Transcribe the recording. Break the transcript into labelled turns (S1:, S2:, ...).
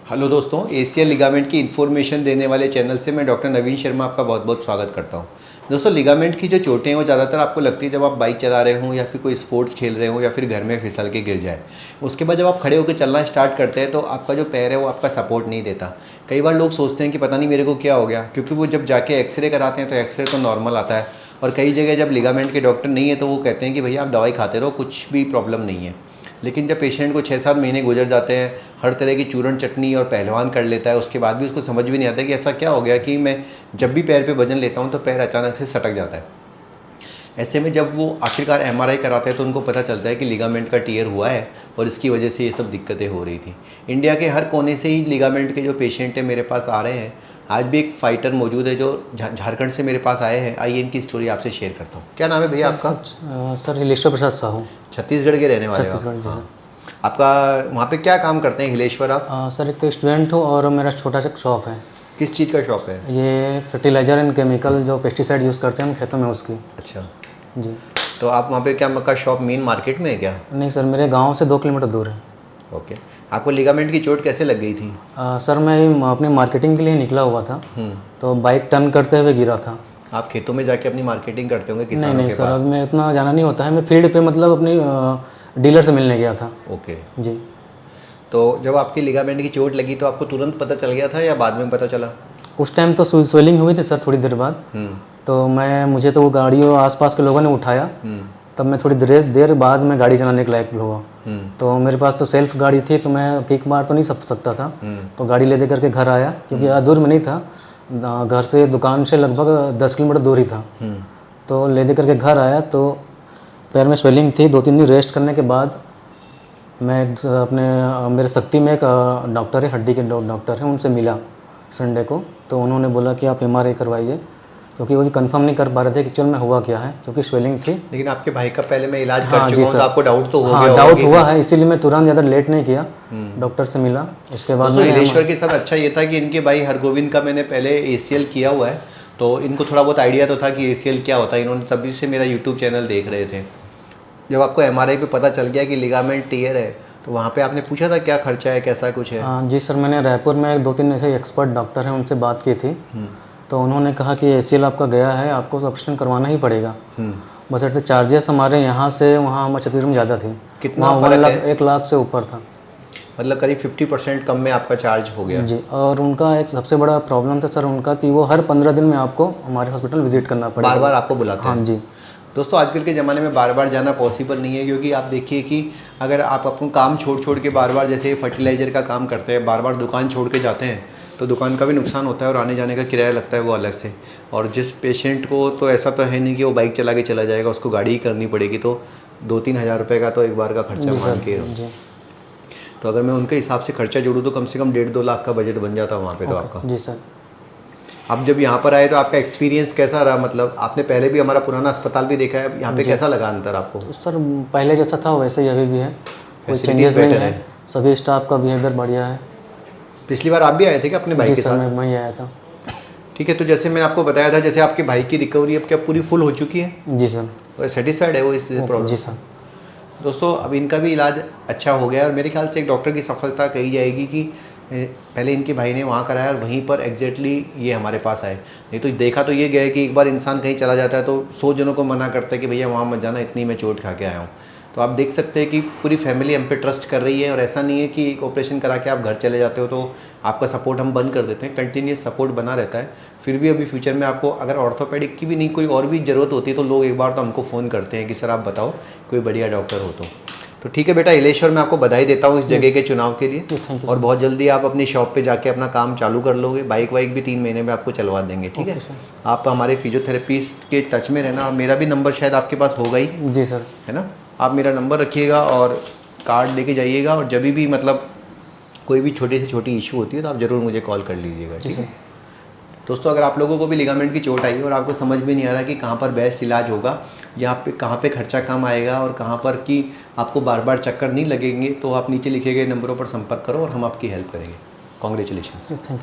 S1: Hello दोस्तों, ACL ligament की information देने वाले चैनल से मैं डॉक्टर नवीन शर्मा आपका बहुत बहुत स्वागत करता हूं। दोस्तों, लिगामेंट की जो चोटें हैं वो ज़्यादातर आपको लगती है जब आप बाइक चला रहे हों या फिर कोई स्पोर्ट्स खेल रहे हों या फिर घर में फिसल के गिर जाए। उसके बाद जब आप खड़े होकर चलना स्टार्ट करते हैं तो आपका जो पैर है वो आपका सपोर्ट नहीं देता। कई बार लोग सोचते हैं कि पता नहीं मेरे को क्या हो गया, क्योंकि वो जब जाके एक्सरे कराते हैं तो एक्सरे तो नॉर्मल आता है, और कई जगह जब लिगामेंट के डॉक्टर नहीं है तो वो कहते हैं कि भैया आप दवाई खाते रहो, कुछ भी प्रॉब्लम नहीं है। लेकिन जब पेशेंट को 6-7 महीने गुजर जाते हैं, हर तरह की चूरन चटनी और पहलवान कर लेता है, उसके बाद भी उसको समझ भी नहीं आता कि ऐसा क्या हो गया कि मैं जब भी पैर पे वजन लेता हूँ तो पैर अचानक से सटक जाता है। ऐसे में जब वो आखिरकार एमआरआई कराते हैं तो उनको पता चलता है कि लिगामेंट का टीयर हुआ है और इसकी वजह से ये सब दिक्कतें हो रही थी। इंडिया के हर कोने से ही लिगामेंट के जो पेशेंट हैं मेरे पास आ रहे हैं। आज भी एक फ़ाइटर मौजूद है जो झारखंड से मेरे पास आए हैं। आइए इनकी स्टोरी आपसे शेयर करता हूँ। क्या नाम है भैया आपका?
S2: सर हिलेश्वर प्रसाद साहू।
S1: छत्तीसगढ़ के रहने वाले हो?
S2: छत्तीसगढ़ जी।
S1: हाँ। आपका वहाँ पे क्या काम करते हैं हिलेश्वर आप?
S2: सर एक तो स्टूडेंट हूँ और मेरा छोटा सा शॉप है।
S1: किस चीज़ का शॉप है?
S2: ये फर्टिलाइज़र एंड केमिकल जो पेस्टिसाइड यूज़ करते हैं हम खेतों में उसकी।
S1: अच्छा,
S2: जी।
S1: तो आप वहाँ पे क्या आपका शॉप मेन मार्केट में है क्या?
S2: नहीं सर, मेरे गांव से 2 किलोमीटर दूर है।
S1: ओके। आपको लिगामेंट की चोट कैसे लग गई थी?
S2: सर मैं अपनी मार्केटिंग के लिए निकला हुआ था, तो बाइक टर्न करते हुए गिरा था।
S1: आप खेतों में जाके अपनी मार्केटिंग करते होंगे
S2: नहीं
S1: किसानों
S2: नहीं
S1: के
S2: सर,
S1: पास?
S2: अब मैं इतना जाना नहीं होता है। मैं फील्ड पे मतलब अपनी डीलर से मिलने गया था।
S1: ओके।
S2: जी।
S1: तो जब आपकी लिगामेंट की चोट लगी तो आपको तुरंत पता चल गया था या बाद में पता चला?
S2: उस टाइम तो स्वेलिंग हुई थी सर थोड़ी देर बाद। तो मुझे तो वो गाड़ियों आसपास के लोगों ने उठाया, तब मैं थोड़ी देर बाद में गाड़ी चलाने के लायक हुआ। तो मेरे पास तो सेल्फ गाड़ी थी, तो मैं किक मार तो नहीं सकता था। तो गाड़ी ले दे करके घर आया, क्योंकि दूर में नहीं था, घर से दुकान से लगभग 10 किलोमीटर दूर ही था। तो ले दे करके घर आया तो पैर में स्वेलिंग थी। 2-3 दिन रेस्ट करने के बाद मैं मेरे शक्ति में एक डॉक्टर है, हड्डी के डॉक्टर है, उनसे मिला संडे को। तो उन्होंने बोला कि आप एमआरआई करवाइए, क्योंकि वो भी कंफर्म नहीं कर पा रहे थे कि चल में हुआ क्या है, क्योंकि स्वेलिंग थी।
S1: लेकिन आपके भाई का पहले मैं इलाज कर चुका हूँ तो आपको डाउट तो हो गया
S2: हाँ, डाउट हुआ है, इसीलिए मैं तुरंत ज़्यादा लेट नहीं किया, डॉक्टर से मिला। उसके बाद
S1: हिलेश्वर के साथ अच्छा ये था कि इनके भाई हरगोविंद का मैंने पहले एसीएल किया हुआ है, तो इनको थोड़ा बहुत आइडिया तो था कि एसीएल क्या होता है। इन्होंने तभी से मेरा यूट्यूब चैनल देख रहे थे। जब आपको एमआरआई पे पता चल गया कि लिगामेंट टीयर है, तो वहाँ पे आपने पूछा था क्या खर्चा है, कैसा कुछ है?
S2: हाँ जी सर, मैंने रायपुर में 2-3 ऐसे एक्सपर्ट डॉक्टर हैं, उनसे बात की थी। तो उन्होंने कहा कि एसीएल आपका गया है, आपको ऑपरेशन करवाना ही पड़ेगा। बस ऐसे चार्जेस हमारे यहाँ से वहाँ हमारे छत्तीसगढ़ में ज़्यादा थी।
S1: कितना?
S2: 1 लाख से ऊपर था।
S1: मतलब करीब 50% कम में आपका चार्ज हो गया
S2: जी। और उनका एक सबसे बड़ा प्रॉब्लम था सर उनका, कि वो हर 15 दिन में आपको हमारे हॉस्पिटल विजिट करना पड़ेगा।
S1: बार बार आपको बुलाते हैं?
S2: हाँ जी।
S1: दोस्तों, आजकल के ज़माने में बार बार जाना पॉसिबल नहीं है, क्योंकि आप देखिए कि अगर आप अपना काम छोड़ के बार बार, जैसे फर्टिलाइज़र का काम करते हैं, बार बार दुकान छोड़ के जाते हैं तो दुकान का भी नुकसान होता है और आने जाने का किराया लगता है वो अलग से। और जिस पेशेंट को तो ऐसा तो है नहीं कि वो बाइक चला के चला जाएगा, उसको गाड़ी ही करनी पड़ेगी, तो 2-3 हज़ार रुपये का तो एक बार का खर्चा मान के। तो अगर मैं उनके हिसाब से खर्चा जोड़ूँ तो कम से कम 1.5-2 लाख का बजट बन जाता वहाँ पे तो आपका।
S2: जी सर।
S1: आप जब यहाँ पर आए तो आपका एक्सपीरियंस कैसा रहा? मतलब आपने पहले भी हमारा पुराना अस्पताल भी देखा है, यहाँ पे कैसा लगा अंतर आपको?
S2: तो सर पहले जैसा था वैसे ही अभी भी है, कोई चेंजेस नहीं है। सभी स्टाफ का बिहेवियर बढ़िया है।
S1: पिछली बार आप भी आए थे क्या अपने भाई के साथ?
S2: मैं ही आया था।
S1: ठीक है, तो जैसे मैंने आपको बताया था, जैसे आपके भाई की रिकवरी अब क्या पूरी फुल हो चुकी है?
S2: जी सर।
S1: और सेटिस्फाइड है वो इस प्रॉब्लम?
S2: जी सर।
S1: दोस्तों, अब इनका भी इलाज अच्छा हो गया और मेरे ख्याल से एक डॉक्टर की सफलता कही जाएगी कि पहले इनके भाई ने वहाँ कराया और वहीं पर एग्जैक्टली ये हमारे पास आए। नहीं तो देखा तो ये गया कि एक बार इंसान कहीं चला जाता है तो 100 जनों को मना करता है कि भैया वहाँ मत जाना, इतनी मैं चोट खा के आया हूँ। तो आप देख सकते हैं कि पूरी फैमिली हम पे ट्रस्ट कर रही है, और ऐसा नहीं है कि एक ऑपरेशन करा के आप घर चले जाते हो तो आपका सपोर्ट हम बंद कर देते हैं। कंटिन्यूस सपोर्ट बना रहता है। फिर भी अभी फ्यूचर में आपको अगर ऑर्थोपेडिक की भी नहीं, कोई और भी ज़रूरत होती है तो लोग एक बार तो हमको फ़ोन करते हैं कि सर आप बताओ कोई बढ़िया डॉक्टर हो तो ठीक है बेटा हिलेश्वर, मैं आपको बधाई देता हूँ इस जगह के चुनाव के लिए। और बहुत जल्दी आप अपनी शॉप पे जाके अपना काम चालू कर लोगे। बाइक वाइक भी 3 महीने में आपको चलवा देंगे, ठीक है? आप हमारे फिजियोथेरेपिस्ट के टच में रहना। मेरा भी नंबर शायद आपके पास होगा ही।
S2: जी सर।
S1: है ना? आप मेरा नंबर रखिएगा और कार्ड लेके जाइएगा, और जब भी मतलब कोई भी छोटी से छोटी इशू होती है तो आप ज़रूर मुझे कॉल कर लीजिएगा, ठीक है? दोस्तों, अगर आप लोगों को भी लिगामेंट की चोट आई है और आपको समझ में नहीं आ रहा कि कहाँ पर बेस्ट इलाज होगा, यहाँ पे कहाँ पे खर्चा कम आएगा और कहाँ पर कि आपको बार बार चक्कर नहीं लगेंगे, तो आप नीचे लिखे गए नंबरों पर संपर्क करो और हम आपकी हेल्प करेंगे। कॉन्ग्रेचुलेशन।
S2: Thank you.